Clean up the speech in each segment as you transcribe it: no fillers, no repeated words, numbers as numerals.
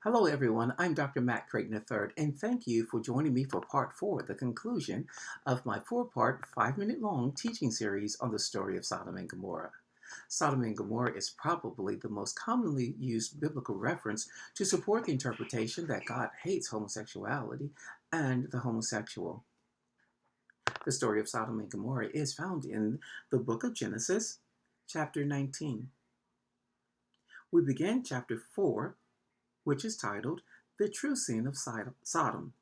Hello, everyone. I'm Dr. Mack Crayton III, and thank you for joining me for part 4, the conclusion of my 4-part, 5-minute long teaching series on the story of Sodom and Gomorrah. Sodom and Gomorrah is probably the most commonly used biblical reference to support the interpretation that God hates homosexuality and the homosexual. The story of Sodom and Gomorrah is found in the book of Genesis, chapter 19. We begin chapter 4, which is titled The True Sin of Sodom.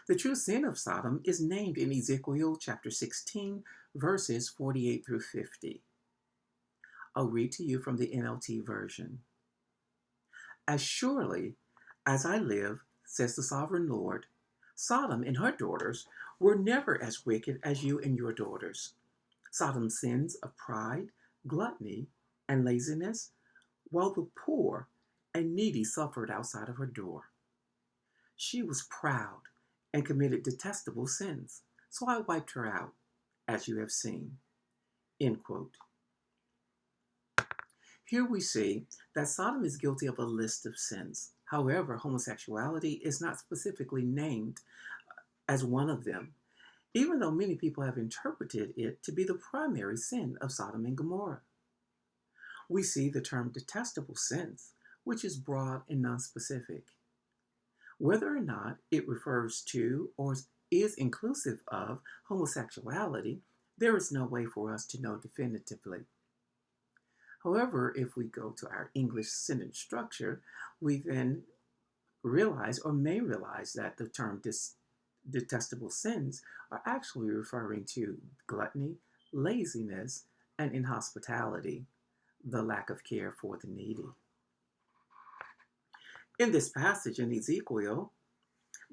The true sin of Sodom is named in Ezekiel chapter 16, verses 48 through 50. I'll read to you from the NLT version. As surely as I live, says the sovereign Lord, Sodom and her daughters were never as wicked as you and your daughters. Sodom's sins of pride, gluttony, and laziness, while the poor and needy suffered outside of her door. She was proud and committed detestable sins, so I wiped her out, as you have seen. End quote. Here we see that Sodom is guilty of a list of sins. However, homosexuality is not specifically named as one of them, even though many people have interpreted it to be the primary sin of Sodom and Gomorrah. We see the term detestable sins, which is broad and nonspecific. Whether or not it refers to or is inclusive of homosexuality, there is no way for us to know definitively. However, if we go to our English sentence structure, we then realize or may realize that the term detestable sins are actually referring to gluttony, laziness, and inhospitality, the lack of care for the needy. In this passage in Ezekiel,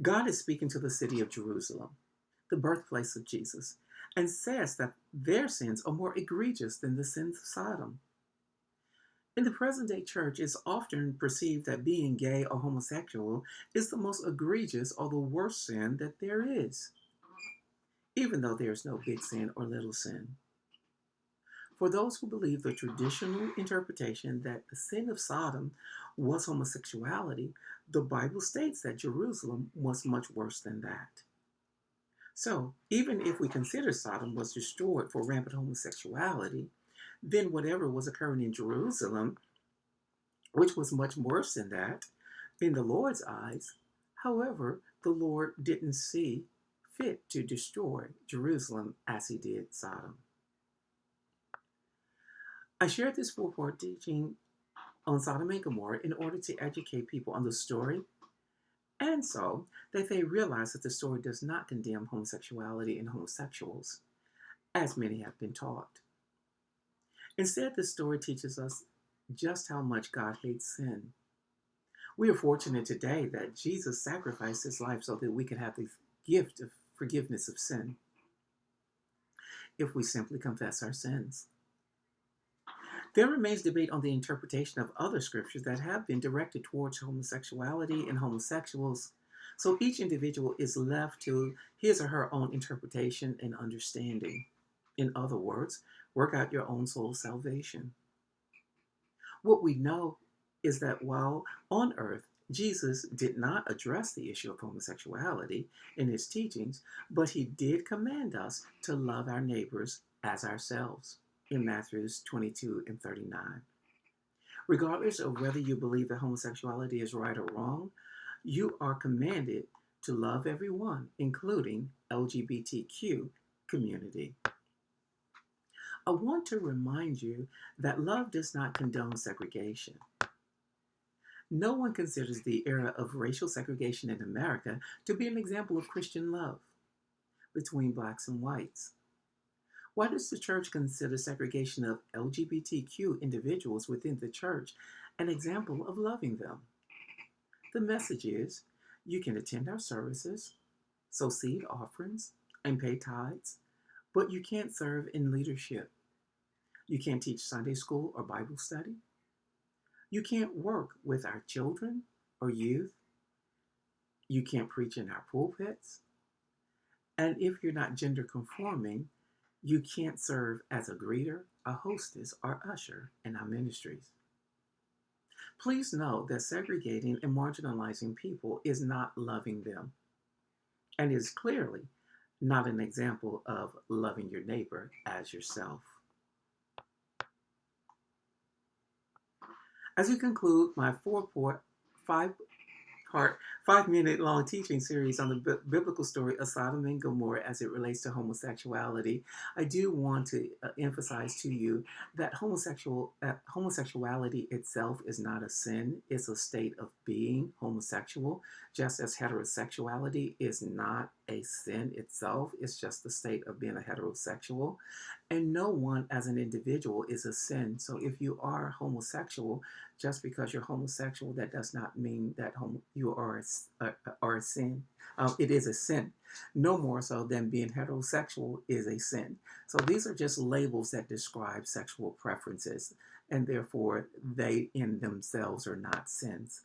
God is speaking to the city of Jerusalem, the birthplace of Jesus, and says that their sins are more egregious than the sins of Sodom. In the present-day church, it's often perceived that being gay or homosexual is the most egregious or the worst sin that there is, even though there's no big sin or little sin. For those who believe the traditional interpretation that the sin of Sodom was homosexuality, the Bible states that Jerusalem was much worse than that. So, even if we consider Sodom was destroyed for rampant homosexuality, then whatever was occurring in Jerusalem, which was much worse than that, in the Lord's eyes, however, the Lord didn't see fit to destroy Jerusalem as he did Sodom. I shared this 4-part teaching on Sodom and Gomorrah in order to educate people on the story, and so that they realize that the story does not condemn homosexuality and homosexuals, as many have been taught. Instead, the story teaches us just how much God hates sin. We are fortunate today that Jesus sacrificed his life so that we could have the gift of forgiveness of sin if we simply confess our sins. There remains debate on the interpretation of other scriptures that have been directed towards homosexuality and homosexuals, so each individual is left to his or her own interpretation and understanding. In other words, work out your own soul salvation. What we know is that while on earth, Jesus did not address the issue of homosexuality in his teachings, but he did command us to love our neighbors as ourselves in Matthew 22 and 39. Regardless of whether you believe that homosexuality is right or wrong, you are commanded to love everyone, including LGBTQ community. I want to remind you that love does not condone segregation. No one considers the era of racial segregation in America to be an example of Christian love between blacks and whites. Why does the church consider segregation of LGBTQ individuals within the church an example of loving them? The message is, you can attend our services, sow seed offerings, and pay tithes, but you can't serve in leadership. You can't teach Sunday school or Bible study. You can't work with our children or youth. You can't preach in our pulpits. And if you're not gender conforming, you can't serve as a greeter, a hostess, or usher in our ministries. Please note that segregating and marginalizing people is not loving them, and is clearly not an example of loving your neighbor as yourself. As we conclude my five part 5 minute long teaching series on the biblical story of Sodom and Gomorrah as it relates to homosexuality, I do want to emphasize to you that homosexuality itself is not a sin. It's a state of being homosexual, just as heterosexuality is not a sin itself. It's just the state of being a heterosexual. And no one as an individual is a sin. So if you are homosexual, just because you're homosexual, that does not mean that you are a sin. It is a sin, no more so than being heterosexual is a sin. So these are just labels that describe sexual preferences, and therefore they in themselves are not sins.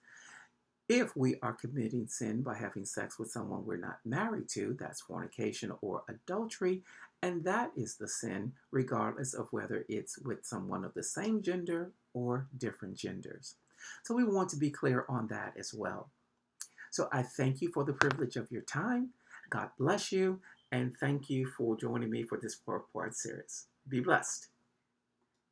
If we are committing sin by having sex with someone we're not married to, that's fornication or adultery, and that is the sin, regardless of whether it's with someone of the same gender or different genders. So we want to be clear on that as well. So I thank you for the privilege of your time. God bless you, and thank you for joining me for this four-part series. Be blessed.